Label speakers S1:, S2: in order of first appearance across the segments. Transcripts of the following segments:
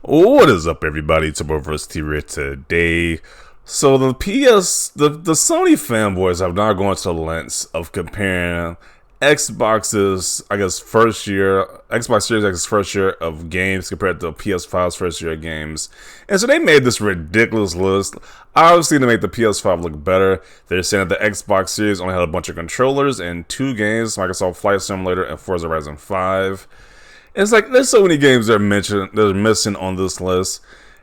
S1: What is up, everybody? It's Vs. T-Rit today. So the Sony fanboys have now gone to the lengths of comparing Xbox's, Xbox Series X's first year of games compared to PS5's first year of games. And so they made this ridiculous list. Obviously, to make the PS5 look better, they're saying that the Xbox Series only had a bunch of controllers and 2 games, Microsoft Flight Simulator and Forza Horizon 5. It's like there's so many games they're missing on this list,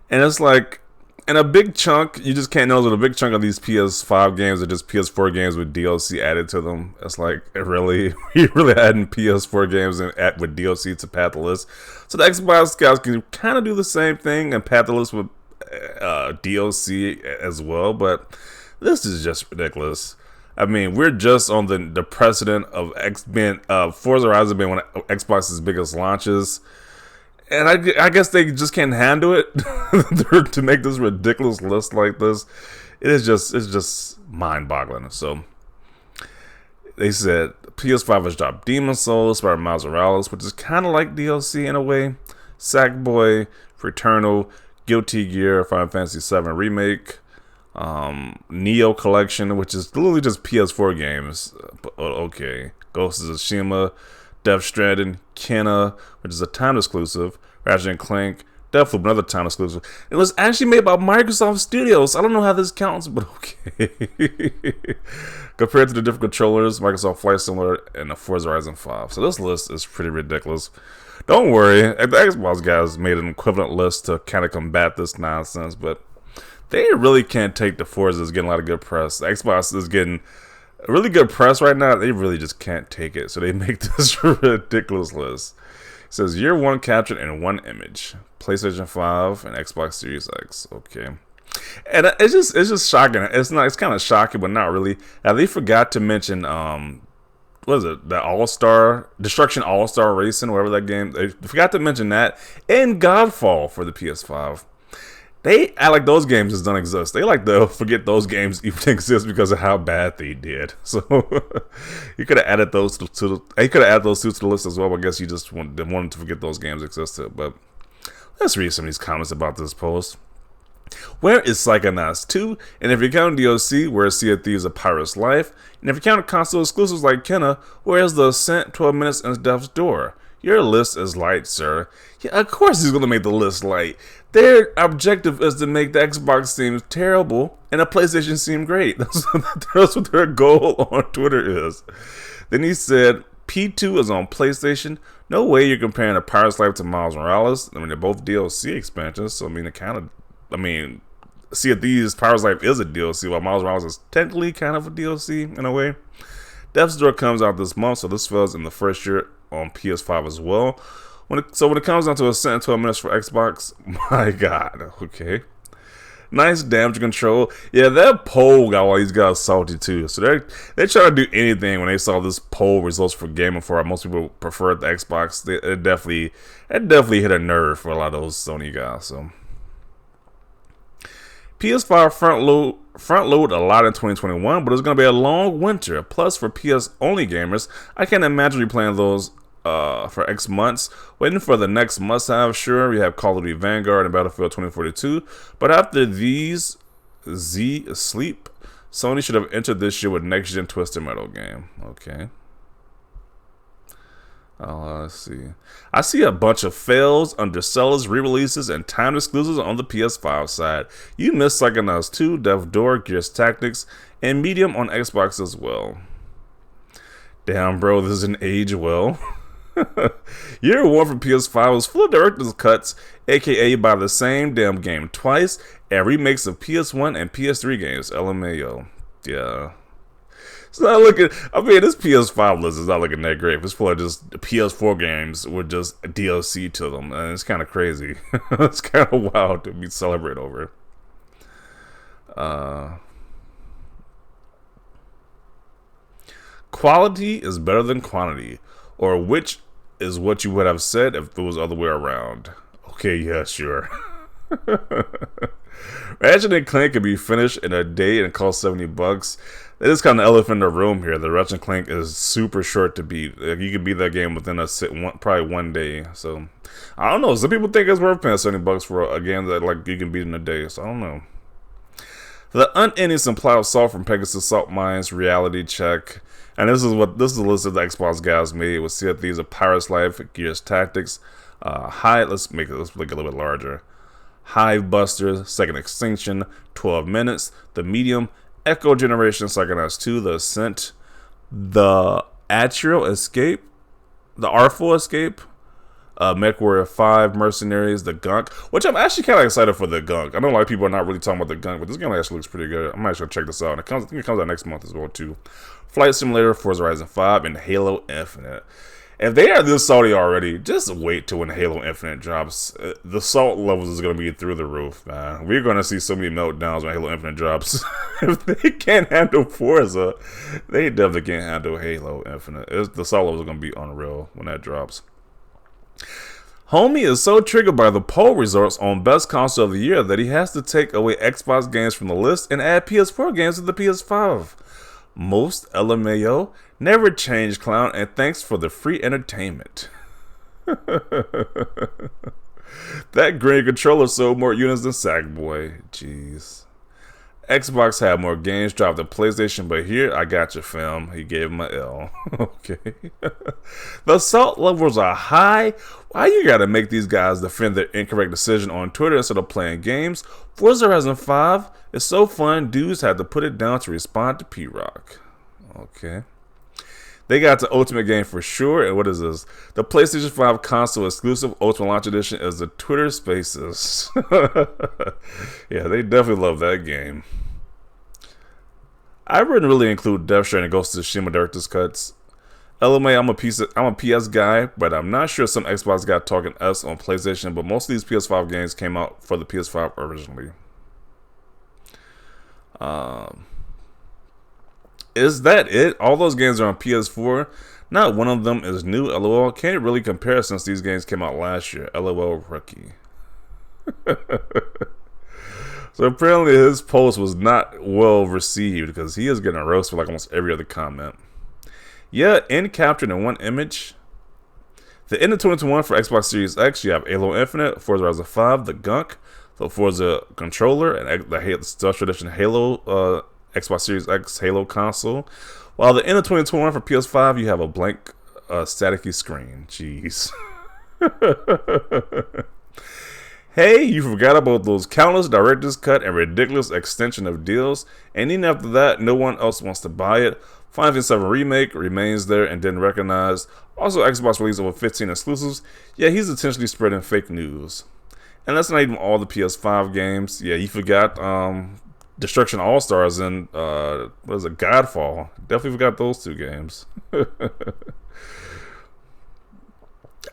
S1: and it's like, in a big chunk, you just can't know that a big chunk of these PS5 games are just PS4 games with DLC added to them. It's like, really, you really adding PS4 games with DLC to pad the list. So the Xbox guys can kind of do the same thing and pad the list with DLC as well, but this is just ridiculous. I mean, we're just on the precedent of Forza Horizon being one of Xbox's biggest launches, and I guess they just can't handle it to make this ridiculous list like this. It's just mind-boggling. So they said PS5 has dropped Demon Souls, Spider-Man Miles Morales, which is kind of like DLC in a way, Sackboy, Returnal, Guilty Gear, Final Fantasy VII Remake, Neo Collection, which is literally just PS4 games. Okay, Ghost of Tsushima, Death Stranding, Kena, which is a time exclusive, Ratchet and Clank, Deathloop, another time exclusive. It was actually made by Microsoft Studios. I don't know how this counts, but okay. Compared to the different controllers, Microsoft Flight Simulator and the Forza Horizon 5. So this list is pretty ridiculous. Don't worry, the Xbox guys made an equivalent list to kind of combat this nonsense, but they really can't take the Forza. It's getting a lot of good press. The Xbox is getting really good press right now. They really just can't take it. So they make this ridiculous list. It says year one captured in one image. PlayStation 5 and Xbox Series X. Okay. And it's just shocking. It's kind of shocking, but not really. Now they forgot to mention what is it? The Destruction All-Star Racing, whatever that game. They forgot to mention that. And Godfall for the PS5. They act like those games just don't exist. They like to forget those games even exist because of how bad they did. So you could have added those to the list as well. But I guess you just wanted to forget those games existed. But let's read some of these comments about this post. Where is Psychonauts 2? And if you count DLC, where is Sea of Thieves: A Pirate's Life? And if you count console exclusives like Kena, where is The Ascent, 12 Minutes, and Death's Door? Your list is light, sir. Yeah, of course he's going to make the list light. Their objective is to make the Xbox seem terrible and the PlayStation seem great. That's what their goal on Twitter is. Then he said, P2 is on PlayStation. No way you're comparing A Pirate's Life to Miles Morales. I mean, they're both DLC expansions, so Sea of Thieves, Pirate's Life is a DLC, while Miles Morales is technically kind of a DLC in a way. Death's Door comes out this month, so this falls in the first year on PS5 as well. When it comes down to Ascent 12 minutes for Xbox, my God, okay. Nice damage control. Yeah, that poll got all these guys salty too. So they try to do anything when they saw this poll results for Game Informer. Most people preferred the Xbox. It definitely hit a nerve for a lot of those Sony guys. So PS5 front load a lot in 2021, but it's going to be a long winter. Plus, for PS only gamers, I can't imagine you playing those for X months. Waiting for the next must-have, sure, we have Call of Duty Vanguard and Battlefield 2042. But after these sleep, Sony should have entered this year with next-gen Twisted Metal game. Okay. Let's see. I see a bunch of fails, undersellers, re-releases, and time exclusives on the PS5 side. You missed Psychonauts 2, Death's Door, Gears Tactics, and Medium on Xbox as well. Damn, bro, this doesn't age well. Year one for PS5 was full of director's cuts, aka by the same damn game twice, and remakes of PS1 and PS3 games. LMAO. Yeah. It's not looking. I mean, this PS5 list is not looking that great. It's full of just PS4 games with just DLC to them, and it's kind of crazy. It's kind of wild to be celebrated over. Quality is better than quantity, or which is what you would have said if it was the other way around. Okay, yeah, sure. Ratchet and Clank can be finished in a day and cost $70. It is kind of elephant in the room here. The Ratchet and Clank is super short to beat. Like, you can beat that game within probably 1 day. So I don't know. Some people think it's worth paying $70 for a game that like you can beat in a day. So I don't know. The unending supply of salt from Pegasus Salt Mines, Reality Check, and this is the list that the Xbox guys made with Sea of Thieves, A Pirate's Life, Gears Tactics, let's make it a little bit larger. Hive Busters, Second Extinction, 12 Minutes, The Medium, Echo Generation, Psychonauts 2, The Ascent, The Atrial Escape, The Artful Escape, MechWarrior 5, Mercenaries, The Gunk, which I'm actually kind of excited for The Gunk. I know a lot of people are not really talking about The Gunk, but this game actually looks pretty good. I might actually check this out. And I think it comes out next month as well, too. Flight Simulator, Forza Horizon 5, and Halo Infinite. If they are this salty already, just wait till when Halo Infinite drops. The salt levels is going to be through the roof, man. We're going to see so many meltdowns when Halo Infinite drops. If they can't handle Forza, they definitely can't handle Halo Infinite. The salt levels are going to be unreal when that drops. Homie is so triggered by the poll results on Best Console of the Year that he has to take away Xbox games from the list and add PS4 games to the PS5. Most LMAO, never change, clown, and thanks for the free entertainment. That green controller sold more units than Sackboy. Jeez. Xbox had more games dropped than PlayStation, but here, I got you, fam. He gave him an L. Okay. The salt levels are high. Why you gotta make these guys defend their incorrect decision on Twitter instead of playing games? Forza Horizon 5 is so fun, dudes had to put it down to respond to P-Rock. Okay. They got the Ultimate game for sure. And what is this? The PlayStation 5 console exclusive Ultimate Launch Edition is the Twitter Spaces. Yeah, they definitely love that game. I wouldn't really include Death Stranding and Ghost of Tsushima Director's Cuts. LMA, I'm a PS guy, but I'm not sure some Xbox got talking S on PlayStation, but most of these PS5 games came out for the PS5 originally. Is that it? All those games are on PS4. Not one of them is new. LOL. Can't really compare since these games came out last year. LOL rookie. So apparently his post was not well received because he is getting a roast for like almost every other comment. Yeah, end captured in one image. The end of 2021 for Xbox Series X, you have Halo Infinite, Forza Horizon 5, The Gunk, the Forza controller, and the Special Edition Halo Xbox Series X Halo console. While the end of 2021 for PS5, you have a blank staticky screen. Jeez. Hey, you forgot about those countless director's cut and ridiculous extension of deals, and even after that, no one else wants to buy it. Final Fantasy 7 Remake remains there and didn't recognize. Also, Xbox released over 15 exclusives. Yeah, he's intentionally spreading fake news. And that's not even all the PS5 games. Yeah, you forgot Destruction All-Stars and what is it, Godfall. Definitely forgot those two games.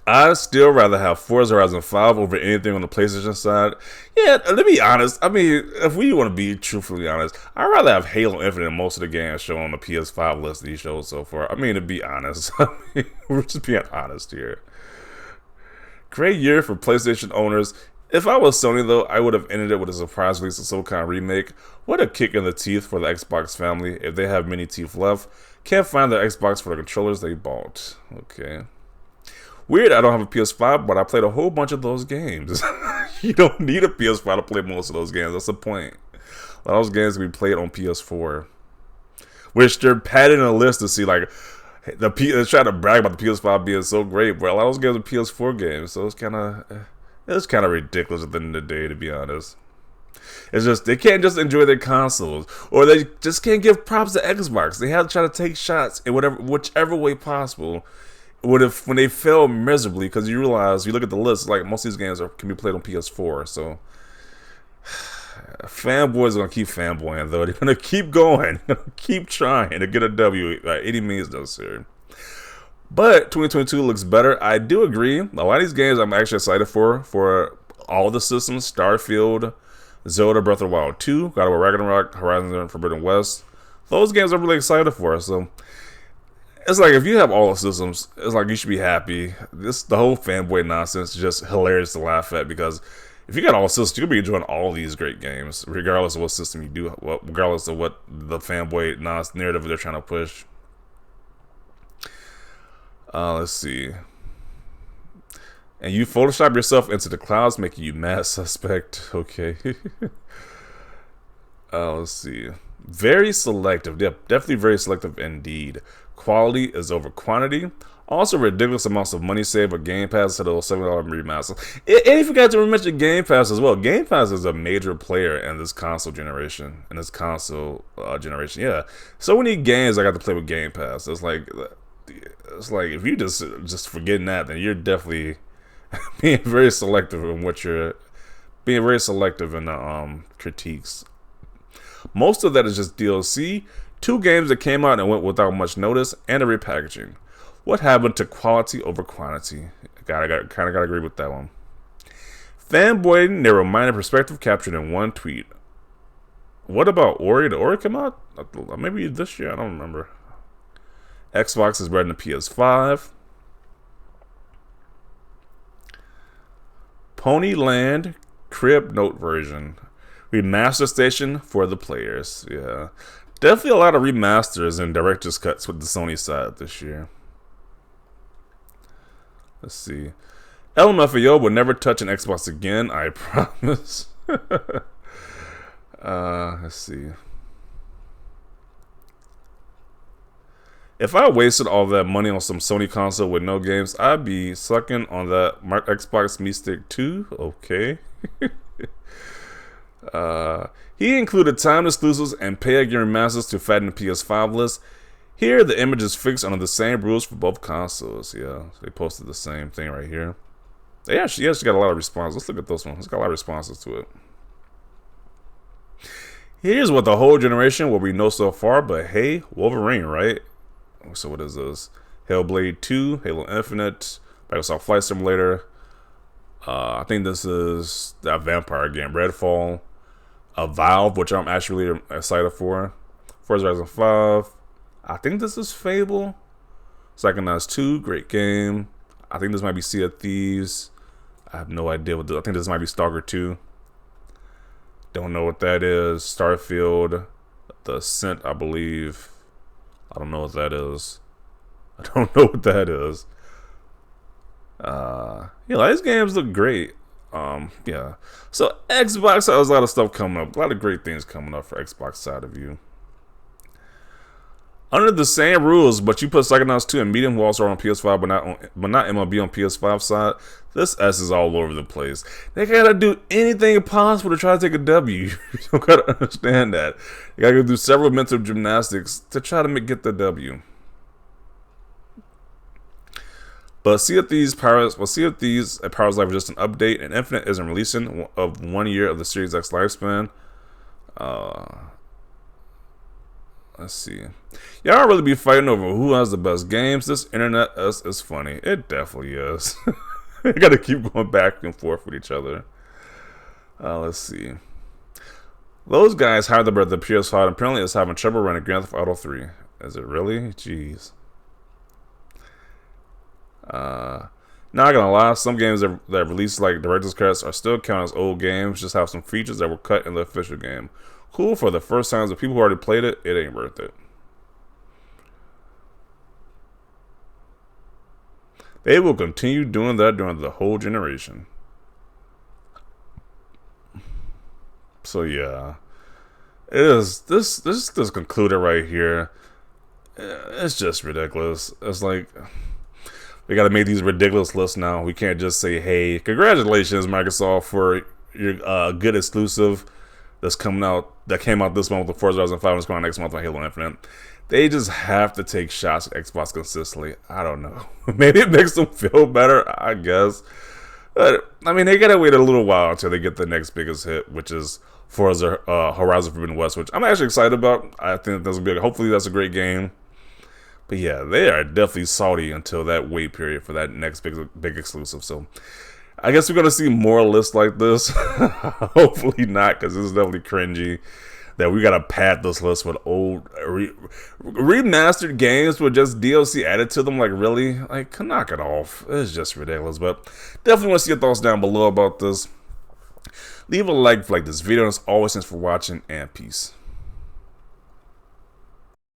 S1: I'd still rather have Forza Horizon 5 over anything on the PlayStation side. Yeah, to be honest, I mean, if we want to be truthfully honest, I'd rather have Halo Infinite than most of the games shown on the PS5 list that he showed so far. I mean, to be honest, we're just being honest here. Great year for PlayStation owners. If I was Sony, though, I would have ended it with a surprise release of some kind of remake. What a kick in the teeth for the Xbox family, if they have many teeth left. Can't find their Xbox for the controllers they bought. Okay. Weird, I don't have a PS5, but I played a whole bunch of those games. You don't need a PS5 to play most of those games. That's the point. A lot of those games can be played on PS4. Which they're padding a list to see, like, they're trying to brag about the PS5 being so great, but a lot of those games are PS4 games, so it's kind of ridiculous at the end of the day, to be honest. It's just, they can't just enjoy their consoles, or they just can't give props to Xbox. They have to try to take shots in whichever way possible. When they fail miserably, because you realize, you look at the list, like most of these games can be played on PS4, so fanboys are going to keep fanboying, though. They're going to keep going, keep trying to get a W by any means necessary. But 2022 looks better. I do agree. A lot of these games I'm actually excited for all the systems. Starfield, Zelda Breath of the Wild 2, God of War Ragnarok, Horizon Forbidden West. Those games I'm really excited for, so it's like, if you have all the systems, it's like you should be happy. The whole fanboy nonsense is just hilarious to laugh at, because if you got all systems, you'll be enjoying all these great games, regardless of what system you do, regardless of what the fanboy narrative they're trying to push. Let's see. And you Photoshop yourself into the clouds, making you mad suspect. Okay. Let's see. Very selective. Yep, definitely very selective indeed. Quality is over quantity. Also, ridiculous amounts of money saved with Game Pass to those $7 remaster. And if you got to mention Game Pass as well, Game Pass is a major player in this console generation. Generation, yeah. So many games I got to play with Game Pass. It's like if you just forgetting that, then you're definitely being very selective in what you're being very selective in the critiques. Most of that is just DLC, 2 games that came out and went without much notice, and a repackaging. What happened to quality over quantity? Kind of gotta agree with that one. Fanboy narrow-minded perspective captured in one tweet. What about Ori? Did Ori come out? Maybe this year, I don't remember. Xbox is better than PS5. Ponyland Crib Note version. Remaster station for the players. Yeah. Definitely a lot of remasters and director's cuts with the Sony side this year. Let's see. LMFAO will never touch an Xbox again, I promise. Let's see. If I wasted all that money on some Sony console with no games, I'd be sucking on that Xbox Me Stick 2. Okay. He included time exclusives and pay-a-game remasters to fatten the PS5 list. Here, the image is fixed under the same rules for both consoles. Yeah, they posted the same thing right here. They actually got a lot of responses. Let's look at this one. It's got a lot of responses to it. Here's what the whole generation will we know so far, but hey, Wolverine, right? So what is this? Hellblade 2, Halo Infinite, Microsoft Flight Simulator. I think this is that vampire game, Redfall. Valve, which I'm actually really excited for. Forza Horizon 5. I think this is Fable. Psychonauts 2, great game. I think this might be Sea of Thieves. I have no idea what this. I think this might be Stalker 2. Don't know what that is. Starfield, The Ascent, I believe. I don't know what that is. I don't know what that is. Yeah, these games look great. Yeah. So Xbox has a lot of stuff coming up. A lot of great things coming up for Xbox side of you. Under the same rules, but you put Psychonauts 2 and Medium who also are on PS5, but not MLB on PS5 side. This S is all over the place. They gotta do anything possible to try to take a W. You don't gotta understand that. They gotta do several mental gymnastics to try to get the W. But Sea of Thieves, Powers Life is just an update, and Infinite isn't releasing of 1 year of the Series X lifespan. Let's see. Y'all don't really be fighting over who has the best games. This internet is funny. It definitely is. You gotta keep going back and forth with each other. Let's see. Those guys hired the PS5 and apparently is having trouble running Grand Theft Auto 3. Is it really? Jeez. Not gonna lie, some games that released like director's cuts are still counted as old games, just have some features that were cut in the official game. Cool for the first times, but people who already played it, it ain't worth it. They will continue doing that during the whole generation. So yeah, it is this concluded right here. It's just ridiculous. It's like we got to make these ridiculous lists now. We can't just say, "Hey, congratulations, Microsoft, for your good exclusive that's coming out that came out this month with Forza Horizon 5 and it's coming out next month with Halo Infinite." They just have to take shots at Xbox consistently. I don't know. Maybe it makes them feel better, I guess. But, I mean, they gotta wait a little while until they get the next biggest hit, which is Forza Horizon Forbidden West, which I'm actually excited about. I think that's hopefully that's a great game. But yeah, they are definitely salty until that wait period for that next big exclusive. So I guess we're gonna see more lists like this. Hopefully not, because this is definitely cringy. That we gotta pad this list with old remastered games with just DLC added to them. Like, really? Like, knock it off. It's just ridiculous. But definitely want to see your thoughts down below about this. Leave a like for this video. As always, thanks for watching, and peace.